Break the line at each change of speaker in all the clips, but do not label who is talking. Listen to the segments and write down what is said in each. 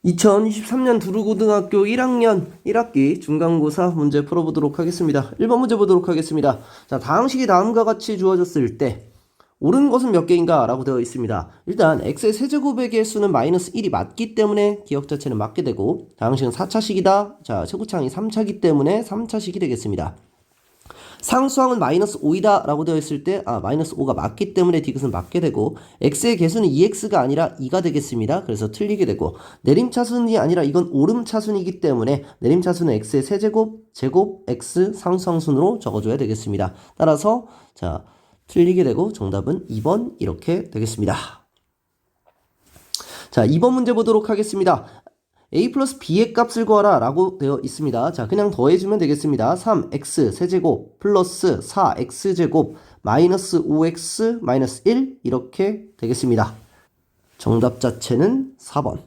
2023년 두루고등학교 1학년 1학기 중간고사 문제 풀어보도록 하겠습니다. 1번 문제 보도록 하겠습니다. 자, 다항식이 다음과 같이 주어졌을 때 옳은 것은 몇 개인가? 라고 되어 있습니다. 일단 x의 세제곱의 개수는 마이너스 1이 맞기 때문에 기억 자체는 맞게 되고, 다항식은 4차식이다. 자, 최고차항이 3차기 때문에 3차식이 되겠습니다. 상수항은 마이너스 5이다 라고 되어 있을 때 마이너스 5가 맞기 때문에 디귿은 맞게 되고, x의 개수는 2x가 아니라 2가 되겠습니다. 그래서 틀리게 되고, 내림차순이 아니라 이건 오름차순이기 때문에 내림차순은 x의 세제곱, 제곱, x 상수항순으로 적어줘야 되겠습니다. 따라서 자, 틀리게 되고 정답은 2번 이렇게 되겠습니다. 자, 2번 문제 보도록 하겠습니다. a 플러스 b의 값을 구하라 라고 되어 있습니다. 자, 그냥 더해주면 되겠습니다. 3x 세제곱 플러스 4x제곱 마이너스 5x 마이너스 1 이렇게 되겠습니다. 정답 자체는 4번.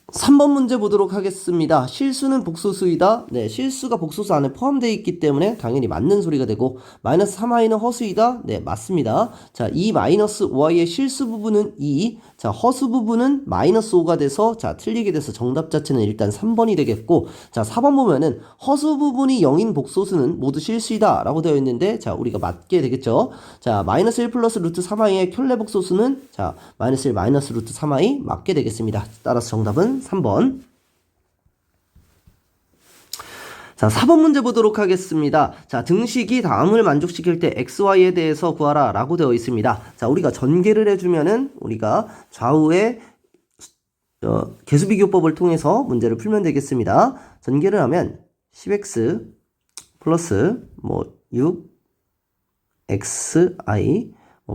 3번 문제 보도록 하겠습니다. 실수는 복소수이다. 네, 실수가 복소수 안에 포함되어 있기 때문에 당연히 맞는 소리가 되고, 마이너스 3i는 허수이다. 네, 맞습니다. 자, 이 마이너스 5i의 실수 부분은 2, 자, 허수 부분은 마이너스 5가 돼서 자, 틀리게 돼서 정답 자체는 일단 3번이 되겠고, 자, 4번 보면은 허수 부분이 0인 복소수는 모두 실수이다 라고 되어 있는데, 자, 우리가 맞게 되겠죠. 자, 마이너스 1 플러스 루트 3i의 켤레 복소수는 자, 마이너스 1 마이너스 루트 3i 맞게 되겠습니다. 따라서 정답은 3번. 자, 4번 문제 보도록 하겠습니다. 자, 등식이 다음을 만족시킬 때 xy에 대해서 구하라 라고 되어 있습니다. 자, 우리가 전개를 해주면은 우리가 좌우의 개수비교법을 통해서 문제를 풀면 되겠습니다. 전개를 하면 10x 플러스 6xi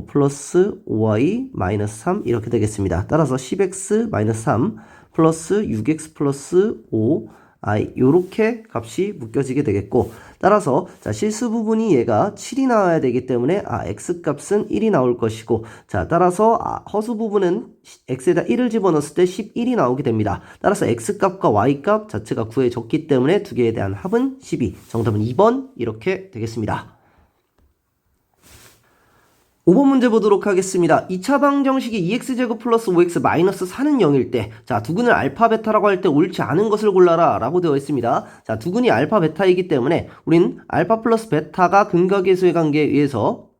플러스 5i 마이너스 3 이렇게 되겠습니다. 따라서 10x 마이너스 3 플러스 6x 플러스 5i 요렇게 값이 묶여지게 되겠고, 따라서 자, 실수 부분이 얘가 7이 나와야 되기 때문에 x 값은 1이 나올 것이고, 자, 따라서 허수 부분은 x에다 1을 집어넣었을 때 11이 나오게 됩니다. 따라서 x 값과 y 값 자체가 구해졌기 때문에 두 개에 대한 합은 12. 정답은 2번 이렇게 되겠습니다. 5번 문제 보도록 하겠습니다. 2차 방정식이 2x제곱 플러스 5x 마이너스 4는 0일 때, 자, 두근을 알파 베타라고 할 때 옳지 않은 것을 골라라 라고 되어 있습니다. 자, 두근이 알파 베타이기 때문에 우린 알파 플러스 베타가 근각계수의 관계에 의해서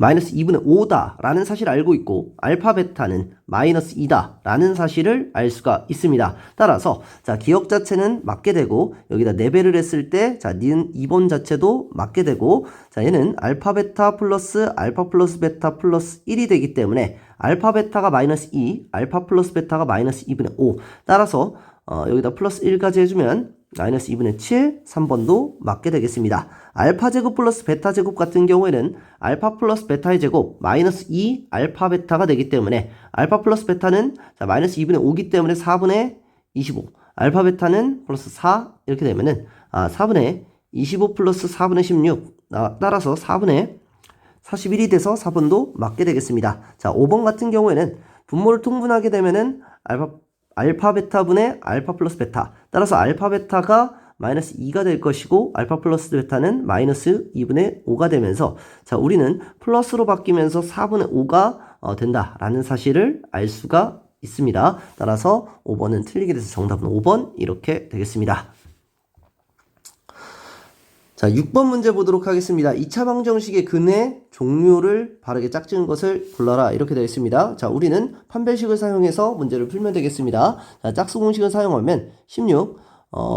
마이너스 2분의 5다 라는 사실을 알고 있고, 알파 베타는 마이너스 2다 라는 사실을 알 수가 있습니다. 따라서 자, 기억 자체는 맞게 되고, 여기다 4배를 했을 때 자, 니은 2번 자체도 맞게 되고, 자, 얘는 알파 베타 플러스 알파 플러스 베타 플러스 1이 되기 때문에 알파 베타가 마이너스 2, 알파 플러스 베타가 마이너스 2분의 5. 따라서 여기다 플러스 1까지 해주면 마이너스 2분의 7, 3번도 맞게 되겠습니다. 알파 제곱 플러스 베타 제곱 같은 경우에는 알파 플러스 베타의 제곱 마이너스 2 알파 베타가 되기 때문에 알파 플러스 베타는 자, 마이너스 2분의 5기 때문에 4분의 25, 알파 베타는 플러스 4 이렇게 되면은 4분의 25 플러스 4분의 16 따라서 4분의 41이 돼서 4번도 맞게 되겠습니다. 자, 5번 같은 경우에는 분모를 통분하게 되면은 알파 베타분의 알파 플러스 베타, 따라서 알파 베타가 마이너스 2가 될 것이고, 알파 플러스 베타는 마이너스 2분의 5가 되면서 자, 우리는 플러스로 바뀌면서 4분의 5가 된다라는 사실을 알 수가 있습니다. 따라서 5번은 틀리게 돼서 정답은 5번 이렇게 되겠습니다. 자, 6번 문제 보도록 하겠습니다. 2차 방정식의 근의 종료를 바르게 짝지은 것을 골라라 이렇게 되어 있습니다. 자, 우리는 판별식을 사용해서 문제를 풀면 되겠습니다. 자, 짝수 공식을 사용하면 16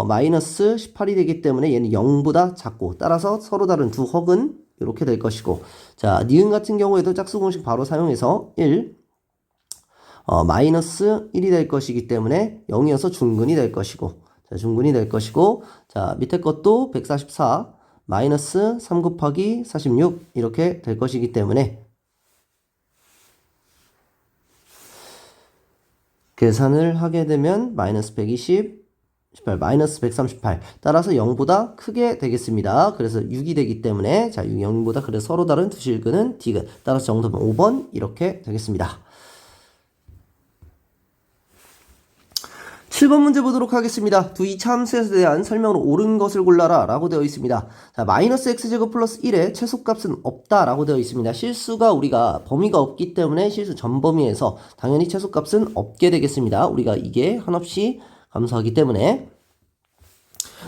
마이너스 18이 되기 때문에 얘는 0보다 작고, 따라서 서로 다른 두 헉은 이렇게 될 것이고, 자, 니은 같은 경우에도 짝수 공식 바로 사용해서 1 마이너스 1이 될 것이기 때문에 0이어서 중근이 될 것이고, 자, 중근이 될 것이고, 자, 밑에 것도 144 마이너스 3 곱하기 46 이렇게 될 것이기 때문에 계산을 하게 되면 마이너스 120 18 마이너스 138 따라서 0보다 크게 되겠습니다. 그래서 6이 되기 때문에 자, 6이 0보다 그래서 서로 다른 두 실근은 디귿, 따라서 정답은 5번 이렇게 되겠습니다. 7번 문제 보도록 하겠습니다. 두 이차 함수에 대한 설명으로 옳은 것을 골라라 라고 되어 있습니다. 자, 마이너스 x제곱 플러스 1의 최소값은 없다 라고 되어 있습니다. 실수가 우리가 범위가 없기 때문에 실수 전범위에서 당연히 최소값은 없게 되겠습니다. 우리가 이게 한없이 감소하기 때문에.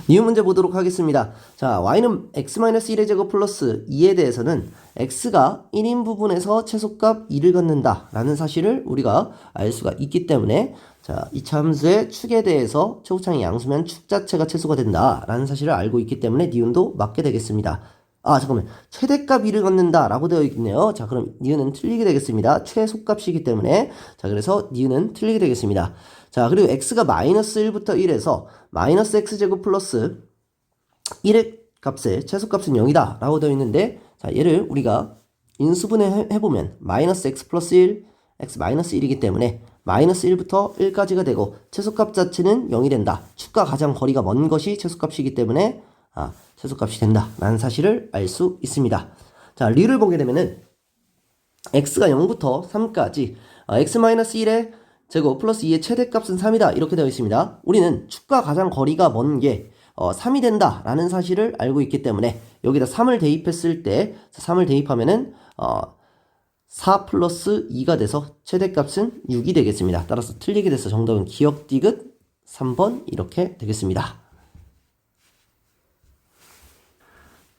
니은 문제 보도록 하겠습니다. 자, y는 x-1의 제곱 플러스 2에 대해서는 x가 1인 부분에서 최소값 2를 갖는다 라는 사실을 우리가 알 수가 있기 때문에 자, 이차 함수의 축에 대해서 최고창이 양수면 축 자체가 최소가 된다 라는 사실을 알고 있기 때문에 니은도 맞게 되겠습니다. 아, 잠깐만. 최대값 2를 갖는다 라고 되어 있네요. 자, 그럼 니은은 틀리게 되겠습니다. 최소값이기 때문에. 자, 그래서 니은은 틀리게 되겠습니다. 자, 그리고 x가 마이너스 1부터 1에서 마이너스 x제곱 플러스 1의 값의 최소값은 0이다 라고 되어 있는데, 자, 얘를 우리가 인수분해 해보면 마이너스 x 플러스 1, x 마이너스 1이기 때문에 마이너스 1부터 1까지가 되고 최소값 자체는 0이 된다. 축과 가장 거리가 먼 것이 최소값이기 때문에 최소값이 된다 라는 사실을 알 수 있습니다. 자, 리를 보게 되면은 x가 0부터 3까지 x-1의 제곱 플러스 2의 최대값은 3이다 이렇게 되어 있습니다. 우리는 축과 가장 거리가 먼 게 3이 된다 라는 사실을 알고 있기 때문에 여기다 3을 대입했을 때 3을 대입하면은 4 플러스 2가 돼서 최대값은 6이 되겠습니다. 따라서 틀리게 돼서 정답은 기억 디귿 3번 이렇게 되겠습니다.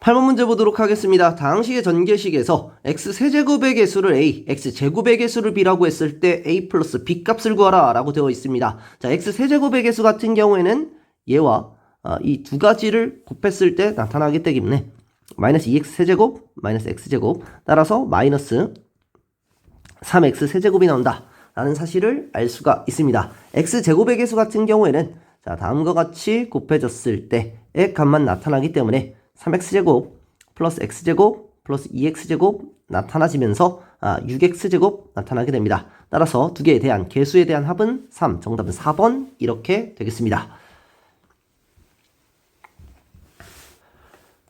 8번 문제 보도록 하겠습니다. 다항식의 전개식에서 x세제곱의 개수를 a, x제곱의 개수를 b라고 했을 때 a 플러스 b 값을 구하라 라고 되어 있습니다. 자, x세제곱의 개수 같은 경우에는 얘와 이 두 가지를 곱했을 때 나타나기 때문에 마이너스 2x 세제곱, 마이너스 x제곱 따라서 마이너스 3x 세제곱이 나온다 라는 사실을 알 수가 있습니다. x제곱의 개수 같은 경우에는 자, 다음과 같이 곱해졌을 때의 값만 나타나기 때문에 3x제곱 플러스 x제곱 플러스 2x제곱 나타나지면서 6x제곱 나타나게 됩니다. 따라서 두 개에 대한 개수에 대한 합은 3, 정답은 4번 이렇게 되겠습니다.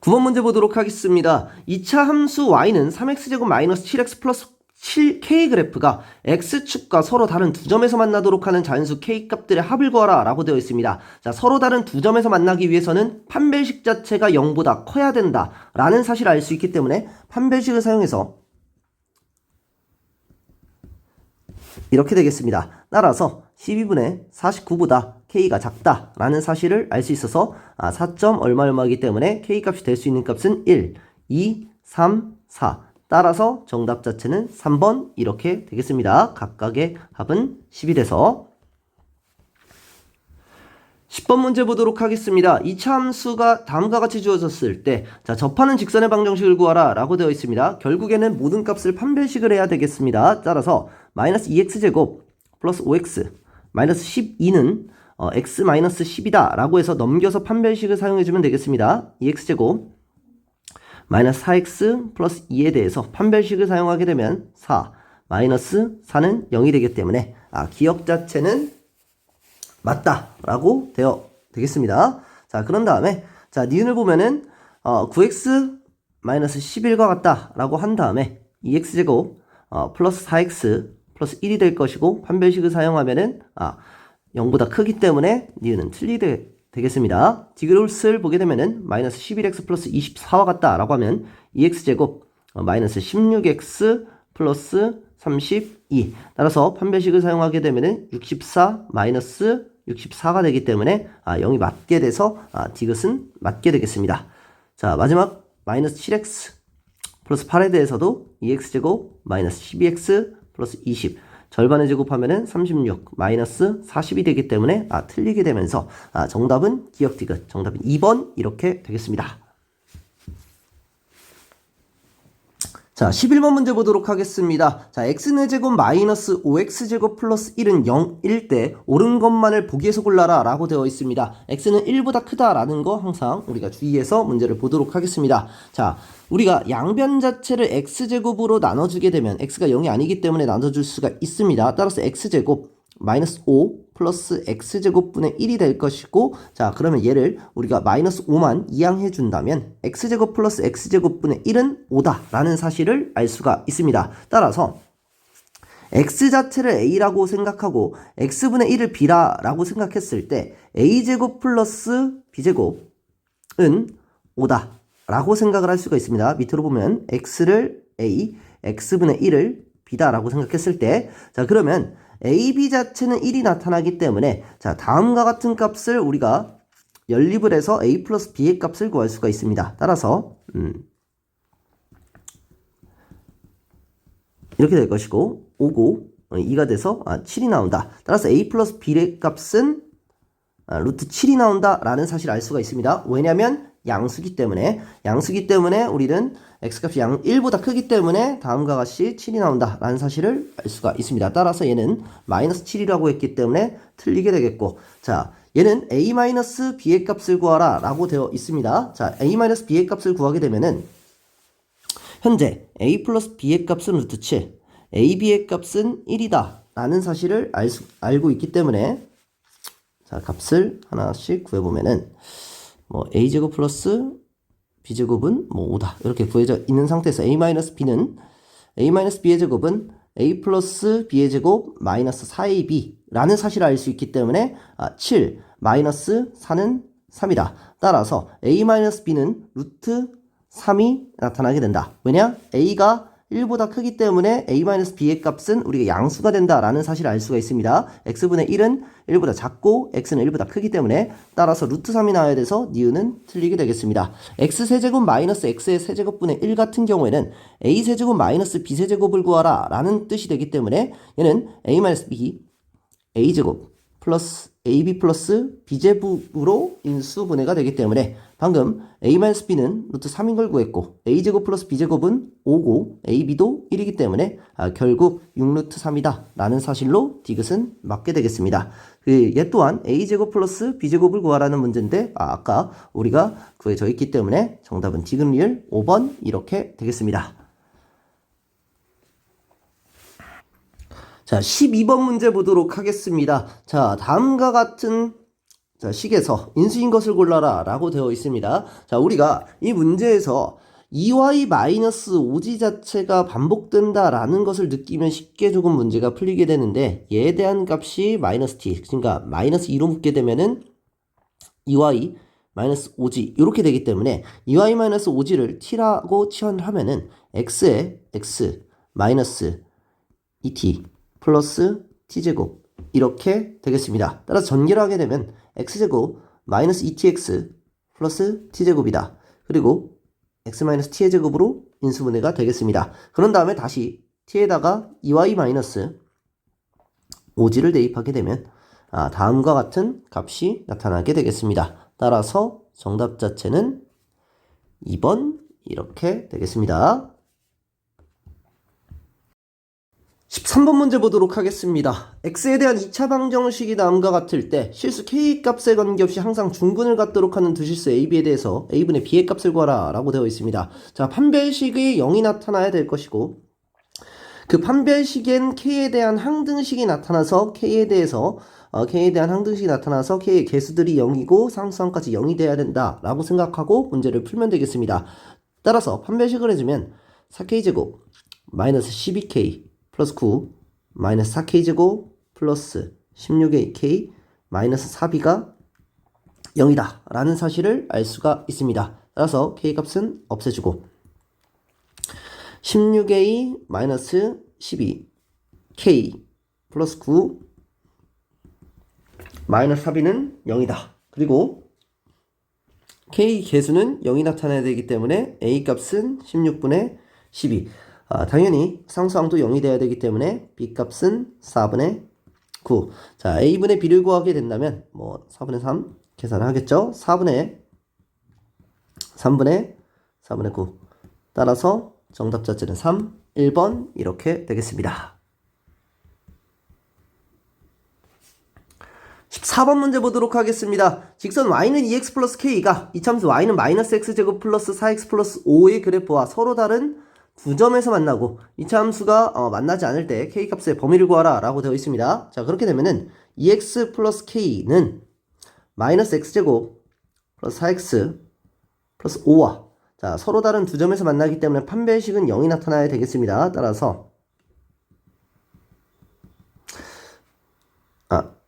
9번 문제 보도록 하겠습니다. 2차 함수 y는 3x제곱 마이너스 7x 플러스 7k 그래프가 x축과 서로 다른 두 점에서 만나도록 하는 자연수 k 값들의 합을 구하라 라고 되어 있습니다. 자, 서로 다른 두 점에서 만나기 위해서는 판별식 자체가 0보다 커야 된다 라는 사실을 알 수 있기 때문에 판별식을 사용해서 이렇게 되겠습니다. 따라서 12분의 49보다 k가 작다 라는 사실을 알 수 있어서 4점 얼마이기 때문에 k 값이 될 수 있는 값은 1, 2, 3, 4 따라서 정답 자체는 3번 이렇게 되겠습니다. 각각의 합은 10이 돼서 10번 문제 보도록 하겠습니다. 2차 함수가 다음과 같이 주어졌을 때 자, 접하는 직선의 방정식을 구하라 라고 되어 있습니다. 결국에는 모든 값을 판별식을 해야 되겠습니다. 따라서 마이너스 2x제곱 플러스 5x 마이너스 12는 x 마이너스 10이다 라고 해서 넘겨서 판별식을 사용해주면 되겠습니다. 2x제곱 마이너스 4x 플러스 2에 대해서 판별식을 사용하게 되면 4 마이너스 4는 0이 되기 때문에 기억 자체는 맞다 라고 되겠습니다. 자, 그런 다음에 자, 니은을 보면은 9x 마이너스 11과 같다 라고 한 다음에 2x제곱 플러스 4x 플러스 1이 될 것이고 판별식을 사용하면은 0보다 크기 때문에 니은은 되겠습니다. 디귿을 보게 되면은 마이너스 11x 플러스 24와 같다 라고 하면 2x제곱 마이너스 16x 플러스 32 따라서 판별식을 사용하게 되면은 64 마이너스 64가 되기 때문에 0이 맞게 돼서 디귿은 맞게 되겠습니다. 자, 마지막 마이너스 7x 플러스 8에 대해서도 2x제곱 마이너스 12x 플러스 20 절반을 제곱하면은 36 마이너스 40이 되기 때문에 틀리게 되면서 정답은 기억 디귿 정답은 2번 이렇게 되겠습니다. 자, 11번 문제 보도록 하겠습니다. 자, x의 제곱 마이너스 5x제곱 플러스 1은 0일 때 옳은 것만을 보기에서 골라라 라고 되어 있습니다. x는 1보다 크다라는 거 항상 우리가 주의해서 문제를 보도록 하겠습니다. 자, 우리가 양변 자체를 x제곱으로 나눠주게 되면 x가 0이 아니기 때문에 나눠줄 수가 있습니다. 따라서 x제곱 마이너스 5 플러스 x제곱분의 1이 될 것이고 자, 그러면 얘를 우리가 마이너스 5만 이항해 준다면 x제곱 플러스 x제곱분의 1은 5다 라는 사실을 알 수가 있습니다. 따라서 x 자체를 a라고 생각하고 x분의 1을 b라고 생각했을 때 a제곱 플러스 b제곱은 5다 라고 생각을 할 수가 있습니다. 밑으로 보면 x를 a, x분의 1을 b다라고 생각했을 때, 자, 그러면 ab 자체는 1이 나타나기 때문에, 자, 다음과 같은 값을 우리가 연립을 해서 a 플러스 b의 값을 구할 수가 있습니다. 따라서 이렇게 될 것이고, 5고 2가 돼서 7이 나온다. 따라서 a 플러스 b의 값은 루트 7이 나온다 라는 사실을 알 수가 있습니다. 왜냐면 양수기 때문에 우리는 x값이 1보다 크기 때문에 다음과 같이 7이 나온다 라는 사실을 알 수가 있습니다. 따라서 얘는 마이너스 7이라고 했기 때문에 틀리게 되겠고, 자, 얘는 a-b의 값을 구하라 라고 되어 있습니다. 자, a-b의 값을 구하게 되면은 현재 a 플러스 b의 값은 루트 7, ab의 값은 1이다 라는 사실을 알고 있기 때문에, 자, 값을 하나씩 구해보면은 a제곱 플러스 b제곱은 5다 이렇게 구해져 있는 상태에서 a-b는 a-b의 제곱은 a 플러스 b의 제곱 마이너스 4ab 라는 사실을 알 수 있기 때문에 7 마이너스 4는 3이다. 따라서 a-b는 루트 3이 나타나게 된다. 왜냐? a가 1보다 크기 때문에 a-b의 값은 우리가 양수가 된다라는 사실을 알 수가 있습니다. x분의 1은 1보다 작고 x는 1보다 크기 때문에, 따라서 루트 3이 나와야 돼서 니은은 틀리게 되겠습니다. x세제곱 마이너스 x의 세제곱분의 1 같은 경우에는 a세제곱 마이너스 b세제곱을 구하라 라는 뜻이 되기 때문에 얘는 a-b a제곱 플러스 ab 플러스 b제곱으로 인수분해가 되기 때문에 방금 a-b는 루트 3인 걸 구했고 a제곱 플러스 b제곱은 5고 ab도 1이기 때문에 결국 6루트 3이다 라는 사실로 디귿은 맞게 되겠습니다. 얘 또한 a제곱 플러스 b제곱을 구하라는 문제인데 아까 우리가 구해져 있기 때문에 정답은 디귿 리을 5번 이렇게 되겠습니다. 자, 12번 문제 보도록 하겠습니다. 자, 다음과 같은 식에서 인수인 것을 골라라 라고 되어 있습니다. 자, 우리가 이 문제에서 2y-5g 자체가 반복된다 라는 것을 느끼면 쉽게 조금 문제가 풀리게 되는데, 얘에 대한 값이 마이너스 t, 그러니까 마이너스 2로 묶게 되면은 2y-5g 이렇게 되기 때문에 2y-5g를 t라고 치환을 하면은 x에 x 마이너스 2t 플러스 t제곱 이렇게 되겠습니다. 따라서 전개를 하게 되면 x제곱 마이너스 2tx 플러스 t제곱이다. 그리고 x 마이너스 t의 제곱으로 인수분해가 되겠습니다. 그런 다음에 다시 t에다가 2y 마이너스 5g를 대입하게 되면 다음과 같은 값이 나타나게 되겠습니다. 따라서 정답 자체는 2번 이렇게 되겠습니다. 13번 문제 보도록 하겠습니다. x에 대한 2차 방정식이 다음과 같을 때 실수 k값에 관계없이 항상 중근을 갖도록 하는 두 실수 ab에 대해서 a분의 b의 값을 구하라 라고 되어 있습니다. 자, 판별식의 0이 나타나야 될 것이고, 그 판별식엔 k에 대한 항등식이 나타나서 k에 대한 항등식이 나타나서 k의 개수들이 0이고 상수항까지 0이 돼야 된다 라고 생각하고 문제를 풀면 되겠습니다. 따라서 판별식을 해주면 4k제곱 마이너스 12k 플러스 9 마이너스 4k제곱 플러스 16ak 마이너스 4b가 0이다 라는 사실을 알 수가 있습니다. 따라서 k값은 없애주고 16a 마이너스 12k 플러스 9 마이너스 4b는 0이다. 그리고 k 개수는 0이 나타나야 되기 때문에 a 값은 16분의 12. 당연히 상수항도 0이 돼야 되기 때문에 b 값은 4분의 9. 자, a분의 b를 구하게 된다면 4분의 3 계산을 하겠죠. 3분의 9. 따라서 정답 자체는 3, 1번 이렇게 되겠습니다. 14번 문제 보도록 하겠습니다. 직선 y는 2x 플러스 k가 이참수 y는 마이너스 x제곱 플러스 4x 플러스 5의 그래프와 서로 다른 두 점에서 만나고 이차함수가 만나지 않을 때 k값의 범위를 구하라 라고 되어 있습니다. 자, 그렇게 되면은 2x 플러스 k는 마이너스 x제곱 플러스 4x 플러스 5와 자, 서로 다른 두 점에서 만나기 때문에 판별식은 0이 나타나야 되겠습니다. 따라서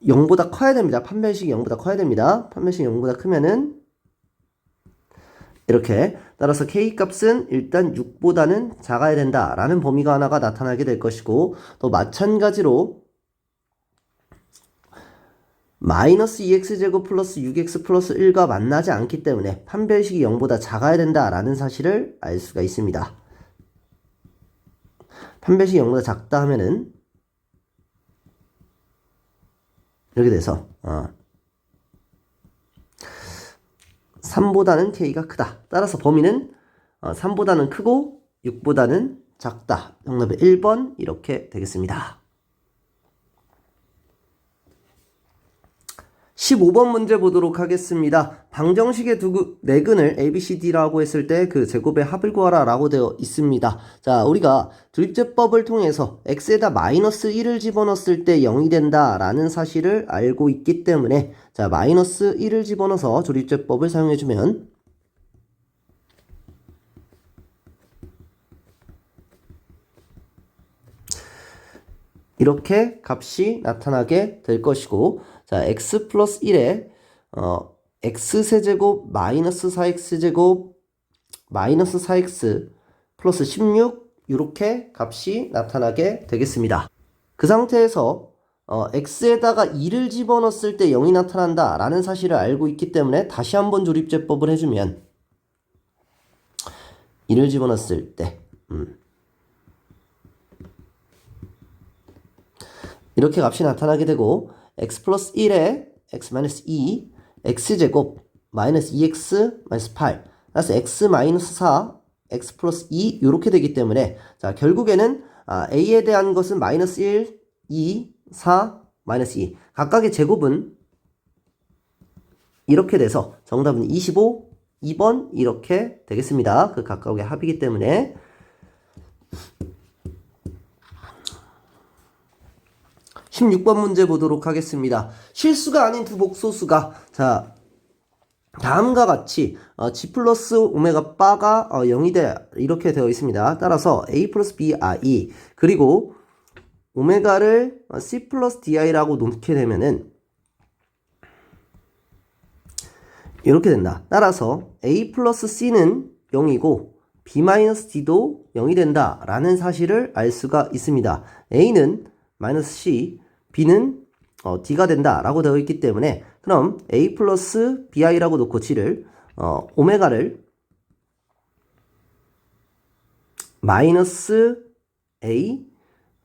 0보다 커야 됩니다. 판별식이 0보다 커야 됩니다. 판별식이 0보다 크면은 이렇게 따라서 K값은 일단 6보다는 작아야 된다라는 범위가 하나가 나타나게 될 것이고 또 마찬가지로 마이너스 2x제곱 플러스 6x 플러스 1과 만나지 않기 때문에 판별식이 0보다 작아야 된다라는 사실을 알 수가 있습니다. 판별식이 0보다 작다 하면은 이렇게 돼서 3보다는 K가 크다. 따라서 범위는 3보다는 크고 6보다는 작다. 정답은 1번 이렇게 되겠습니다. 15번 문제 보도록 하겠습니다. 방정식의 내근을 ABCD라고 했을 때 그 제곱의 합을 구하라 라고 되어 있습니다. 자, 우리가 조립제법을 통해서 x에다 마이너스 1을 집어넣었을 때 0이 된다 라는 사실을 알고 있기 때문에 자, 마이너스 1을 집어넣어서 조립제법을 사용해주면 이렇게 값이 나타나게 될 것이고 자, x 플러스 1에 x세제곱 마이너스 4x제곱 마이너스 4x 플러스 16 이렇게 값이 나타나게 되겠습니다. 그 상태에서 x에다가 2를 집어넣었을 때 0이 나타난다 라는 사실을 알고 있기 때문에 다시 한번 조립제법을 해주면 2를 집어넣었을 때 이렇게 값이 나타나게 되고 x 플러스 1에 x 마이너스 2 x제곱 마이너스 2x 마이너스 8 따라서 x 마이너스 4 x 플러스 2 이렇게 되기 때문에 자 결국에는 a에 대한 것은 마이너스 1 2 4 마이너스 2 각각의 제곱은 이렇게 돼서 정답은 25 2번 이렇게 되겠습니다. 그 각각의 합이기 때문에 16번 문제 보도록 하겠습니다. 실수가 아닌 두 복소수가 자 다음과 같이 g 플러스 오메가 바가 0이 돼 이렇게 되어 있습니다. 따라서 a 플러스 bi 그리고 오메가를 c 플러스 di라고 놓게 되면은 이렇게 된다. 따라서 a 플러스 c는 0이고 b 마이너스 d도 0이 된다 라는 사실을 알 수가 있습니다. a는 마이너스 c b는 d가 된다 라고 되어 있기 때문에 그럼 a 플러스 bi라고 놓고 g를 오메가를 마이너스 a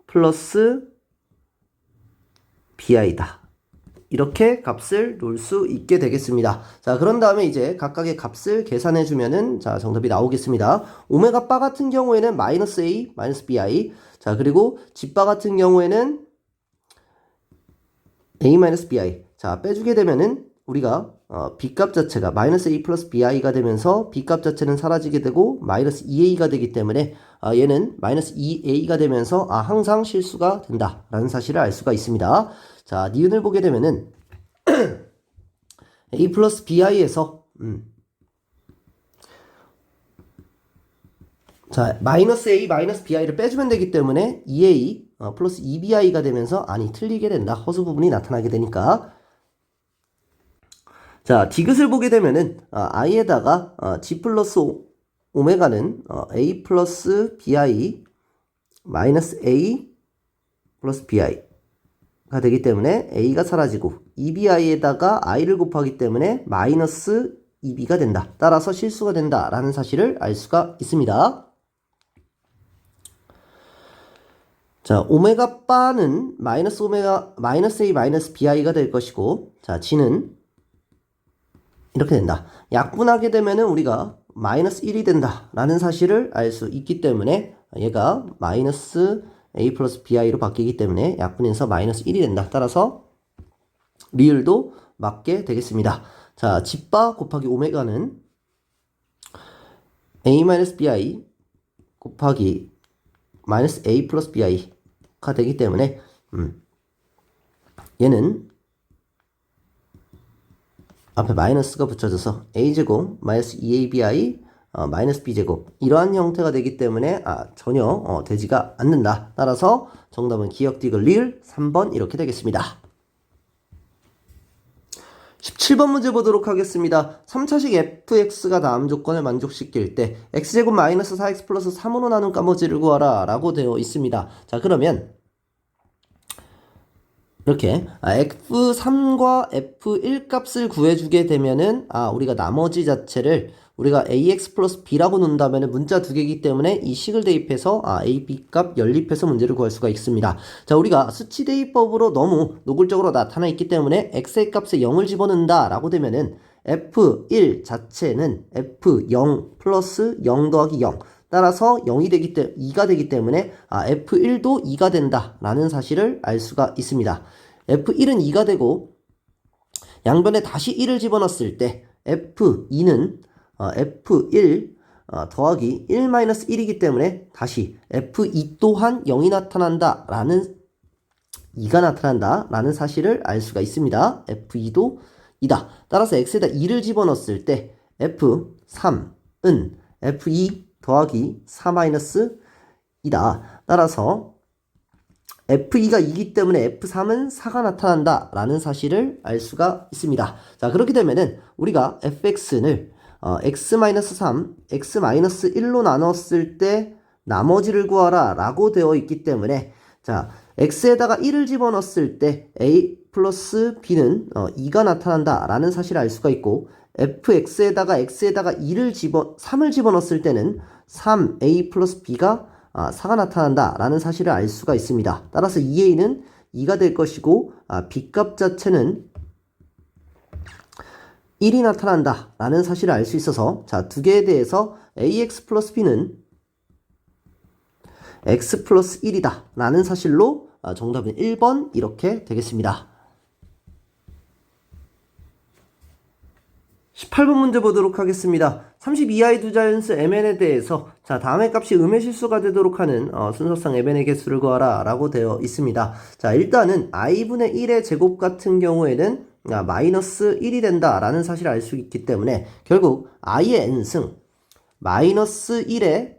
플러스 bi다 이렇게 값을 놓을 수 있게 되겠습니다. 자, 그런 다음에 이제 각각의 값을 계산해 주면은 자 정답이 나오겠습니다. 오메가 바 같은 경우에는 마이너스 a 마이너스 bi 자 그리고 g바 같은 경우에는 a-bi 자 빼주게 되면은 우리가 b값 자체가 마이너스 a 플러스 bi가 되면서 b값 자체는 사라지게 되고 마이너스 2a가 되기 때문에 얘는 마이너스 2a가 되면서 항상 실수가 된다 라는 사실을 알 수가 있습니다. 자 니은을 보게 되면은 a 플러스 bi에서 자 마이너스 a 마이너스 bi를 빼주면 되기 때문에 2a 플러스 2bi가 되면서 틀리게 된다. 허수 부분이 나타나게 되니까 자 디귿을 보게 되면은 i에다가 g 플러스 오메가는 a 플러스 bi 마이너스 a 플러스 bi가 되기 때문에 a가 사라지고 2bi에다가 i를 곱하기 때문에 마이너스 2b가 된다. 따라서 실수가 된다 라는 사실을 알 수가 있습니다. 자, 오메가 바는 마이너스 a 마이너스 bi가 될 것이고, 자, g는 이렇게 된다. 약분하게 되면은 우리가 마이너스 1이 된다 라는 사실을 알 수 있기 때문에 얘가 마이너스 a 플러스 bi로 바뀌기 때문에 약분해서 마이너스 1이 된다. 따라서 리을도 맞게 되겠습니다. 자, g바 곱하기 오메가는 a 마이너스 bi 곱하기 마이너스 a 플러스 bi가 되기 때문에 얘는 앞에 마이너스가 붙여져서 a제곱 마이너스 2abi 마이너스 b제곱 이러한 형태가 되기 때문에 전혀 되지가 않는다. 따라서 정답은 기역 디귿 리을 3번 이렇게 되겠습니다. 17번 문제 보도록 하겠습니다. 3차식 fx가 다음 조건을 만족시킬 때 x제곱 마이너스 4x 플러스 3으로 나눈 값어치를 구하라 라고 되어 있습니다. 자, 그러면 이렇게 f3과 f1 값을 구해주게 되면은 우리가 나머지 자체를 우리가 ax 플러스 b라고 놓는다면 문자 두 개이기 때문에 이 식을 대입해서 a, b 값 연립해서 문제를 구할 수가 있습니다. 자, 우리가 수치 대입법으로 너무 노골적으로 나타나 있기 때문에 x의 값에 0을 집어넣는다 라고 되면은 f1 자체는 f0 플러스 0 더하기 0 따라서 0이 되기 때문에 2가 되기 때문에 F1도 2가 된다 라는 사실을 알 수가 있습니다. F1은 2가 되고 양변에 다시 1을 집어넣었을 때 F2는 F1 더하기 1-1이기 때문에 다시 F2 또한 0이 나타난다 라는 2가 나타난다 라는 사실을 알 수가 있습니다. F2도 2다. 따라서 X에다 2를 집어넣었을 때 F3은 F2 더하기 4-2다. 따라서 F2가 2기 때문에 F3은 4가 나타난다 라는 사실을 알 수가 있습니다. 자, 그렇게 되면은 우리가 fx를 x-3, x-1로 나눴을 때 나머지를 구하라 라고 되어 있기 때문에 자, x에다가 1을 집어넣었을 때 a 플러스 b는 2가 나타난다 라는 사실을 알 수가 있고 fx에다가 x에다가 3을 집어넣었을 때는 3a 플러스 b가 4가 나타난다 라는 사실을 알 수가 있습니다. 따라서 2a는 2가 될 것이고 b값 자체는 1이 나타난다 라는 사실을 알 수 있어서 자, 두 개에 대해서 ax 플러스 b는 x 플러스 1이다 라는 사실로 정답은 1번 이렇게 되겠습니다. 18번 문제 보도록 하겠습니다. 32하의 두 자연수 mn에 대해서 자, 다음의 값이 음의 실수가 되도록 하는 순서상 mn의 개수를 구하라 라고 되어 있습니다. 자, 일단은 i분의 1의 제곱 같은 경우에는 마이너스 1이 된다 라는 사실을 알 수 있기 때문에 결국 i의 n승 마이너스 1의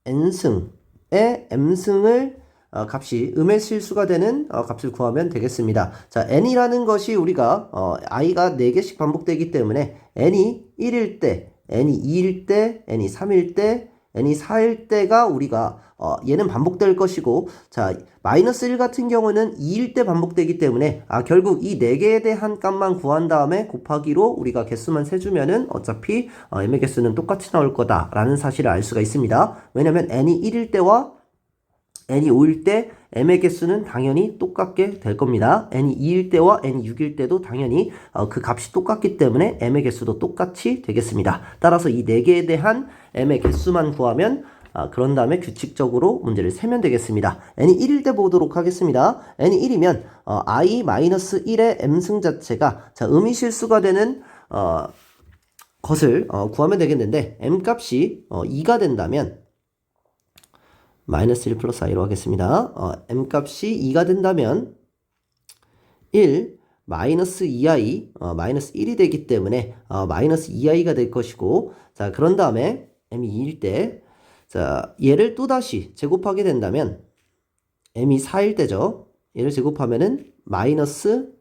n승의 m승을 값이 음의 실수가 되는 값을 구하면 되겠습니다. 자, n이라는 것이 우리가 i가 4개씩 반복되기 때문에 n이 1일 때, n이 2일 때, n이 3일 때, n이 4일 때가 우리가 얘는 반복될 것이고 자, 마이너스 1 같은 경우는 2일 때 반복되기 때문에 결국 이 4개에 대한 값만 구한 다음에 곱하기로 우리가 개수만 세주면은 어차피 m의 개수는 똑같이 나올 거다 라는 사실을 알 수가 있습니다. 왜냐면 n이 1일 때와 n이 5일 때 m의 개수는 당연히 똑같게 될 겁니다. n이 2일 때와 n이 6일 때도 당연히 그 값이 똑같기 때문에 m의 개수도 똑같이 되겠습니다. 따라서 이 4개에 대한 m의 개수만 구하면 그런 다음에 규칙적으로 문제를 세면 되겠습니다. n이 1일 때 보도록 하겠습니다. n이 1이면 i-1의 m승 자체가 자, 음이 실수가 되는 것을 구하면 되겠는데 m값이 2가 된다면 마이너스 1 플러스 i로 하겠습니다. m값이 2가 된다면 1 마이너스 2i 마이너스 1이 되기 때문에 마이너스 2i가 될 것이고 자, 그런 다음에 m이 2일 때 자, 얘를 또다시 제곱하게 된다면 m이 4일 때죠. 얘를 제곱하면은 마이너스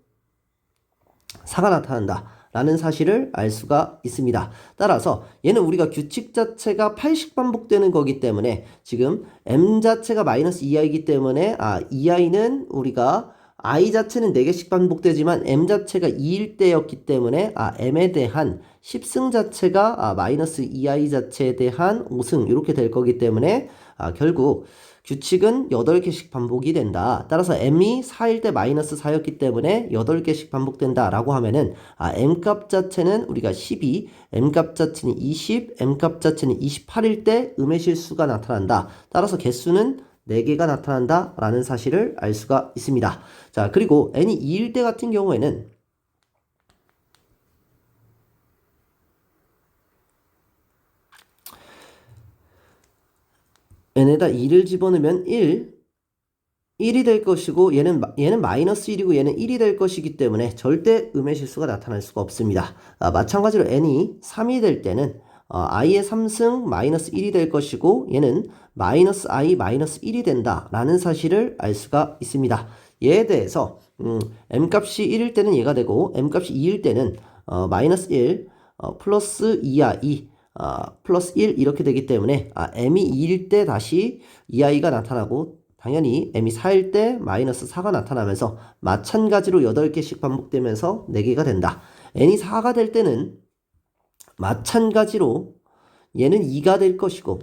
4가 나타난다 라는 사실을 알 수가 있습니다. 따라서 얘는 우리가 규칙 자체가 8씩 반복되는 거기 때문에 지금 m 자체가 마이너스 2i이기 때문에 2i는 우리가 i 자체는 4개씩 반복되지만 m 자체가 2일 때였기 때문에 m에 대한 10승 자체가 마이너스 2i 자체에 대한 5승 이렇게 될 거기 때문에 결국 규칙은 8개씩 반복이 된다. 따라서 m이 4일 때 마이너스 4였기 때문에 8개씩 반복된다 라고 하면은 m값 자체는 우리가 12, m값 자체는 20, m값 자체는 28일 때 음의 실수가 나타난다. 따라서 개수는 4개가 나타난다 라는 사실을 알 수가 있습니다. 자, 그리고 n이 2일 때 같은 경우에는 n에다 2를 집어넣으면 1이 될 것이고 얘는 마이너스 1이고 얘는 1이 될 것이기 때문에 절대 음의 실수가 나타날 수가 없습니다. 마찬가지로 n이 3이 될 때는 i의 3승 마이너스 1이 될 것이고 얘는 마이너스 i 마이너스 1이 된다 라는 사실을 알 수가 있습니다. 얘에 대해서 m값이 1일 때는 얘가 되고 m값이 2일 때는 마이너스 1 플러스 2야 2 플러스 1 이렇게 되기 때문에 m이 2일 때 다시 2i가 나타나고 당연히 m이 4일 때 마이너스 4가 나타나면서 마찬가지로 8개씩 반복되면서 4개가 된다. n이 4가 될 때는 마찬가지로 얘는 2가 될 것이고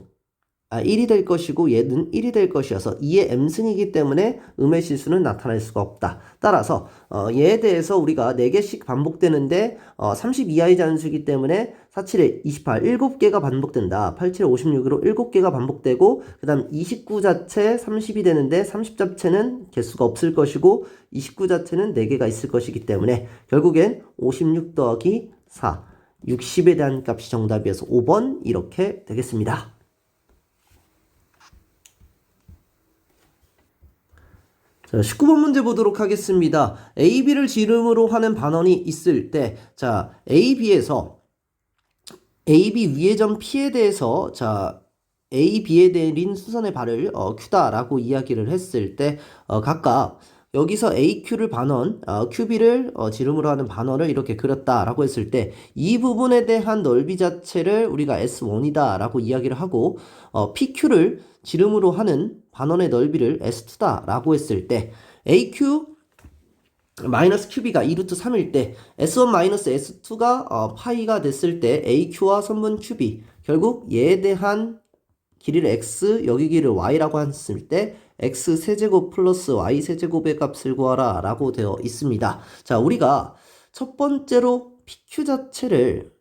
1이 될 것이고 얘는 1이 될 것이어서 2의 m승이기 때문에 음의 실수는 나타날 수가 없다. 따라서 얘에 대해서 우리가 4개씩 반복되는데 32i 잔수이기 때문에 47에 28, 7개가 반복된다. 87에 56으로 7개가 반복되고 그 다음 29 자체 30이 되는데 30 자체는 개수가 없을 것이고 29 자체는 4개가 있을 것이기 때문에 결국엔 56 더하기 4, 60에 대한 값이 정답이어서 5번 이렇게 되겠습니다. 자, 19번 문제 보도록 하겠습니다. A, B를 지름으로 하는 반원이 있을 때, 자, A, B에서 A, B 위의 점 P에 대해서, 자, A, B에 내린 수선의 발을 Q다라고 이야기를 했을 때, 각각 여기서 AQ를 반원, QB를 지름으로 하는 반원을 이렇게 그렸다라고 했을 때, 이 부분에 대한 넓이 자체를 우리가 S1이다라고 이야기를 하고, PQ를 지름으로 하는 반원의 넓이를 S2다 라고 했을 때 AQ 마이너스 QB가 2루트 3일 때 S1 마이너스 S2가 파이가 됐을 때 AQ와 선분 QB 결국 얘에 대한 길이를 X 여기 길이를 Y라고 했을 때 X 세제곱 플러스 Y 세제곱의 값을 구하라 라고 되어 있습니다. 자, 우리가 첫 번째로 PQ 자체를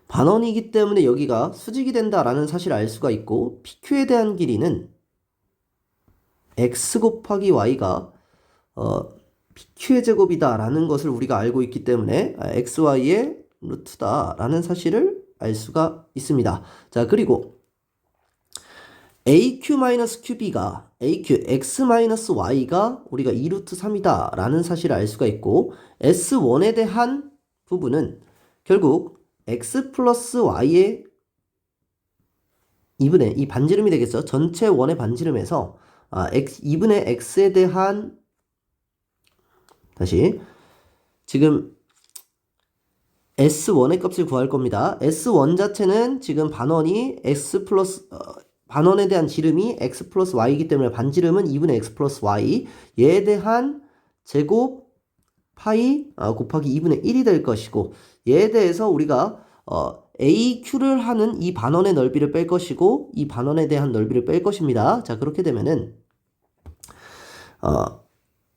반원이기 때문에 여기가 수직이 된다라는 사실을 알 수가 있고 PQ에 대한 길이는 X 곱하기 Y가 PQ의 제곱이다 라는 것을 우리가 알고 있기 때문에 XY의 루트다 라는 사실을 알 수가 있습니다. 자, 그리고 AQ-QB가 AQ X-Y가 우리가 2루트 3이다 라는 사실을 알 수가 있고 S1에 대한 부분은 결국 X 플러스 Y의 2분의 이 반지름이 되겠죠. 전체 원의 반지름에서 X, 2분의 X에 대한 다시 지금 S1의 값을 구할 겁니다. S1 자체는 지금 반원이 X 플러스 반원에 대한 지름이 X 플러스 Y이기 때문에 반지름은 2분의 X 플러스 Y 얘에 대한 제곱 파이 곱하기 2분의 1이 될 것이고 얘에 대해서 우리가 AQ를 하는 이 반원의 넓이를 뺄 것이고 이 반원에 대한 넓이를 뺄 것입니다. 자, 그렇게 되면은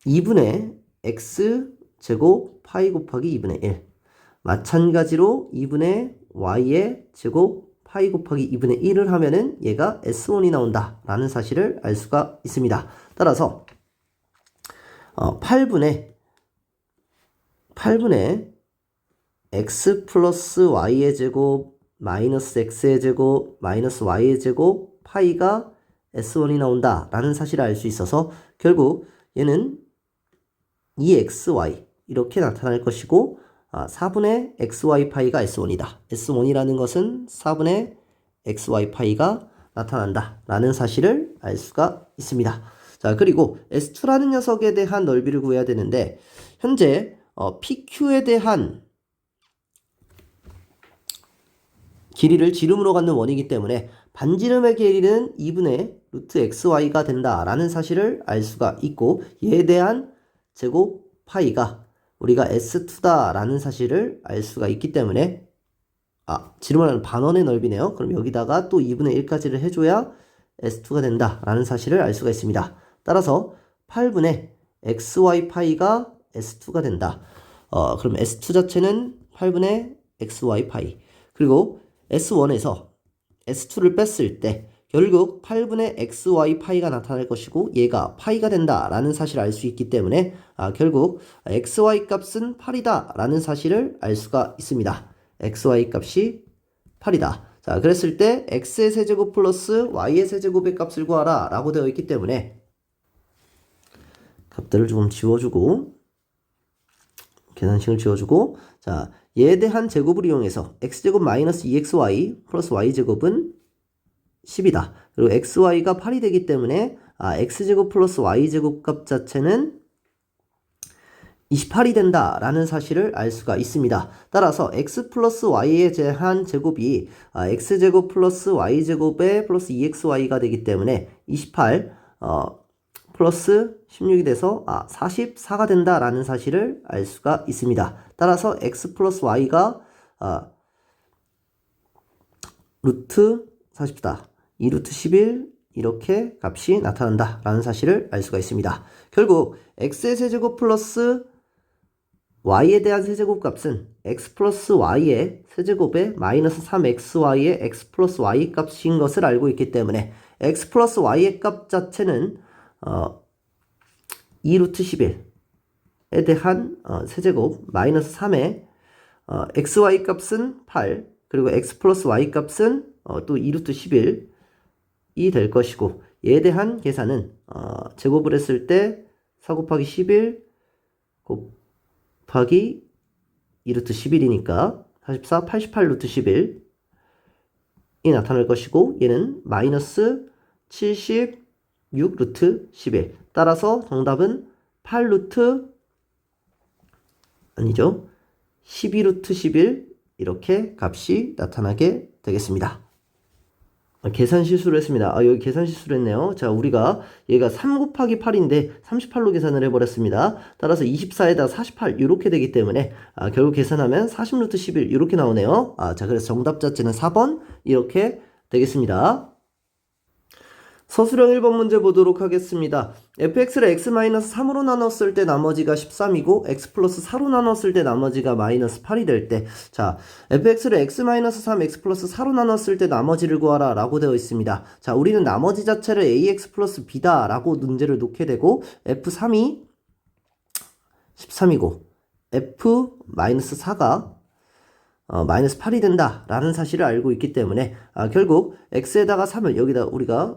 2분의 X 제곱 파이 곱하기 2분의 1 마찬가지로 2분의 Y의 제곱 파이 곱하기 2분의 1을 하면은 얘가 S1이 나온다 라는 사실을 알 수가 있습니다. 따라서 8분의 x 플러스 y의 제곱 마이너스 x의 제곱 마이너스 y의 제곱 파이가 S1이 나온다 라는 사실을 알 수 있어서 결국 얘는 2xy 이렇게 나타날 것이고 4분의 xy 파이가 S1이다. S1이라는 것은 4분의 xy 파이가 나타난다 라는 사실을 알 수가 있습니다. 자, 그리고 S2라는 녀석에 대한 넓이를 구해야 되는데 현재 PQ에 대한 길이를 지름으로 갖는 원이기 때문에 반지름의 길이는 2분의 루트 xy가 된다라는 사실을 알 수가 있고 얘에 대한 제곱 파이가 우리가 S2다라는 사실을 알 수가 있기 때문에 지름을 하는 반원의 넓이네요. 그럼 여기다가 또 2분의 1까지를 해줘야 S2가 된다라는 사실을 알 수가 있습니다. 따라서 8분의 xy 파이가 S2가 된다. 그럼 S2 자체는 8분의 xy 파이 그리고 S1에서 S2를 뺐을 때 결국 8분의 xy 파이가 나타날 것이고 얘가 파이가 된다라는 사실을 알 수 있기 때문에 결국 xy 값은 8이다 라는 사실을 알 수가 있습니다. xy 값이 8이다. 자, 그랬을 때 x의 세제곱 플러스 y의 세제곱의 값을 구하라 라고 되어 있기 때문에 값들을 조금 지워주고 계산식을 지워주고 자, 얘에 대한 제곱을 이용해서 x제곱 마이너스 2xy 플러스 y제곱은 10이다. 그리고 xy가 8이 되기 때문에 x제곱 플러스 y제곱 값 자체는 28이 된다라는 사실을 알 수가 있습니다. 따라서 x 플러스 y에 대한 제곱이 x제곱 플러스 y제곱에 플러스 2xy가 되기 때문에 28 플러스 16이 돼서 44가 된다라는 사실을 알 수가 있습니다. 따라서 x 플러스 y가 루트 40다. 2루트 11 이렇게 값이 나타난다라는 사실을 알 수가 있습니다. 결국 x의 세제곱 플러스 y에 대한 세제곱 값은 x 플러스 y의 세제곱에 마이너스 3xy의 x 플러스 y 값인 것을 알고 있기 때문에 x 플러스 y의 값 자체는 2루트 11에 대한 세제곱 마이너스 3의 xy 값은 8 그리고 x 플러스 y 값은 또 2루트 11이 될 것이고 얘에 대한 계산은 제곱을 했을 때 4 곱하기 11 곱하기 2루트 11이니까 44, 88 루트 11이 나타날 것이고 얘는 마이너스 76 루트 11 따라서 정답은 8 루트 아니죠 12 루트 11 이렇게 값이 나타나게 되겠습니다. 계산 실수를 했습니다. 여기 계산 실수를 했네요. 자, 우리가 얘가 3 곱하기 8인데 38로 계산을 해버렸습니다. 따라서 24에다 48 이렇게 되기 때문에 결국 계산하면 40 루트 11 이렇게 나오네요. 자, 그래서 정답 자체는 4번 이렇게 되겠습니다. 서술형 1번 문제 보도록 하겠습니다. fx를 x-3으로 나눴을 때 나머지가 13이고 x 플러스 4로 나눴을 때 나머지가 마이너스 8이 될 때 자, fx를 x-3, x 플러스 4로 나눴을 때 나머지를 구하라 라고 되어 있습니다. 자, 우리는 나머지 자체를 ax 플러스 b다 라고 문제를 놓게 되고 f3이 13이고 f-4가 마이너스 8이 된다 라는 사실을 알고 있기 때문에 결국 x에다가 3을 여기다 우리가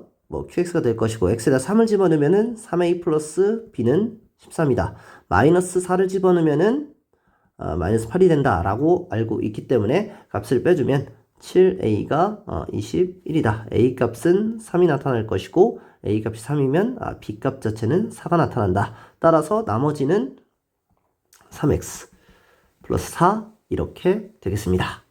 qx가 될 것이고 x에다 3을 집어넣으면은 3a 플러스 b는 13이다. 마이너스 4를 집어넣으면은 마이너스 8이 된다 라고 알고 있기 때문에 값을 빼주면 7a가 21이다. a 값은 3이 나타날 것이고 a 값이 3이면 b 값 자체는 4가 나타난다. 따라서 나머지는 3x 플러스 4 이렇게 되겠습니다.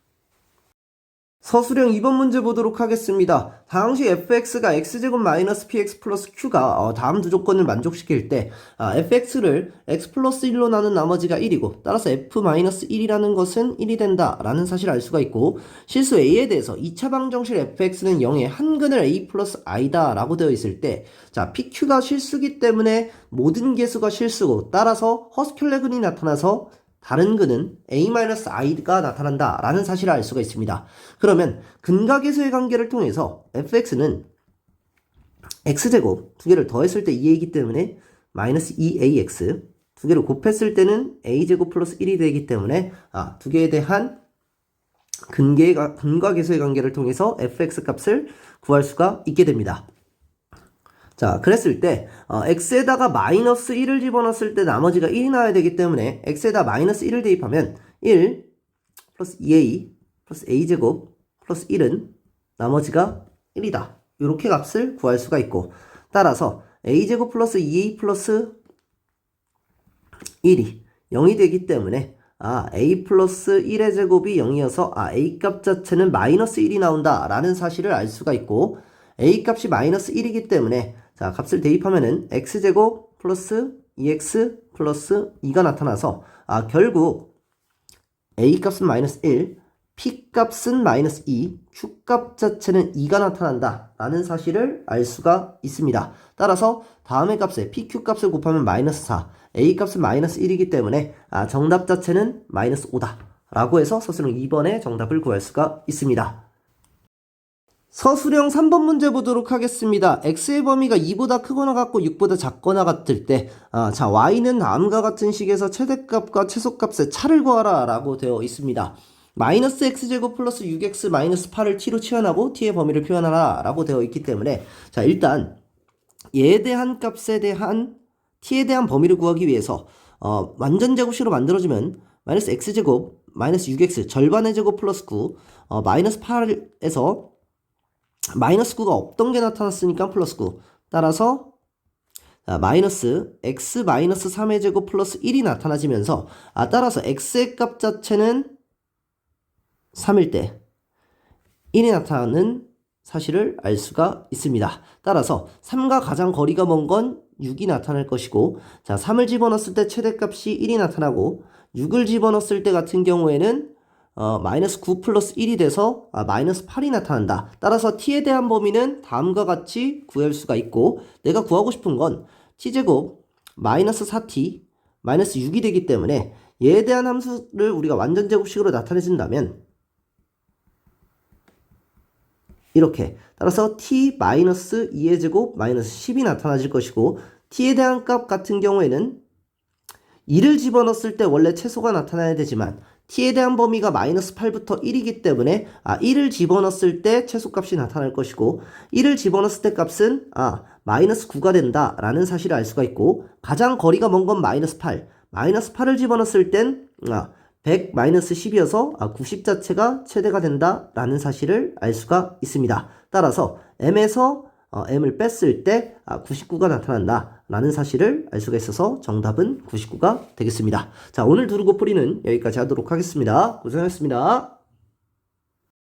서술형 2번 문제 보도록 하겠습니다. 당시 fx가 x제곱 마이너스 px 플러스 q가 다음 두 조건을 만족시킬 때 fx를 x 플러스 1로 나눈 나머지가 1이고 따라서 f 마이너스 1이라는 것은 1이 된다 라는 사실을 알 수가 있고 실수 a에 대해서 2차 방정식 fx는 0의 한근을 a 플러스 i다 라고 되어 있을 때 자, pq가 실수기 때문에 모든 개수가 실수고 따라서 허스큘레근이 나타나서 다른 근은 a-i가 나타난다 라는 사실을 알 수가 있습니다. 그러면 근각계수의 관계를 통해서 fx는 x제곱 두 개를 더했을 때 2a이기 때문에 마이너스 2ax 두 개를 곱했을 때는 a제곱 플러스 1이 되기 때문에 두 개에 대한 근각계수의 관계를 통해서 fx 값을 구할 수가 있게 됩니다. 자, 그랬을 때 x에다가 마이너스 1을 집어넣었을 때 나머지가 1이 나와야 되기 때문에 x에다 마이너스 1을 대입하면 1 플러스 2a 플러스 a제곱 플러스 1은 나머지가 1이다. 이렇게 값을 구할 수가 있고 따라서 a제곱 플러스 2a 플러스 1이 0이 되기 때문에 a 플러스 1의 제곱이 0이어서 a 값 자체는 마이너스 1이 나온다 라는 사실을 알 수가 있고 a 값이 마이너스 1이기 때문에 자, 값을 대입하면은 x제곱 플러스 2x 플러스 2가 나타나서 결국 a 값은 마이너스 1, p 값은 마이너스 2, q 값 자체는 2가 나타난다 라는 사실을 알 수가 있습니다. 따라서 다음의 값에 pq 값을 곱하면 마이너스 4, a 값은 마이너스 1이기 때문에 정답 자체는 마이너스 5다 라고 해서 서술형 2번의 정답을 구할 수가 있습니다. 서술형 3번 문제 보도록 하겠습니다. x의 범위가 2보다 크거나 같고 6보다 작거나 같을 때 자, y는 다음과 같은 식에서 최대값과 최소값의 차를 구하라 라고 되어 있습니다. 마이너스 x제곱 플러스 6x 마이너스 8을 t로 치환하고 t의 범위를 표현하라 라고 되어 있기 때문에 자, 일단 얘에 대한 값에 대한 t에 대한 범위를 구하기 위해서 완전 제곱식으로 만들어주면 마이너스 x제곱 마이너스 6x 절반의 제곱 플러스 9 마이너스 8에서 마이너스 9가 없던 게 나타났으니까 플러스 9 따라서 자, 마이너스 x 마이너스 3의 제곱 플러스 1이 나타나지면서 따라서 x의 값 자체는 3일 때 1이 나타나는 사실을 알 수가 있습니다. 따라서 3과 가장 거리가 먼 건 6이 나타날 것이고, 자, 3을 집어넣었을 때 최대값이 1이 나타나고, 6을 집어넣었을 때 같은 경우에는 마이너스 9 플러스 1이 돼서 마이너스 8이 나타난다. 따라서 t에 대한 범위는 다음과 같이 구할 수가 있고, 내가 구하고 싶은 건 t제곱 마이너스 4t 마이너스 6이 되기 때문에 얘에 대한 함수를 우리가 완전 제곱식으로 나타내준다면 이렇게, 따라서 t 마이너스 2의 제곱 마이너스 10이 나타나질 것이고, t에 대한 값 같은 경우에는 2를 집어넣었을 때 원래 최소가 나타나야 되지만 t에 대한 범위가 마이너스 8부터 1이기 때문에 1을 집어넣었을 때 최소값이 나타날 것이고, 1을 집어넣었을 때 값은 마이너스 9가 된다 라는 사실을 알 수가 있고, 가장 거리가 먼 건 마이너스 8, 마이너스 8을 집어넣었을 땐 100 마이너스 10이어서 90 자체가 최대가 된다 라는 사실을 알 수가 있습니다. 따라서 m에서 m을 뺐을 때 99가 나타난다 라는 사실을 알 수가 있어서 정답은 99가 되겠습니다. 자, 오늘 두루고풀이는 여기까지 하도록 하겠습니다. 고생하셨습니다.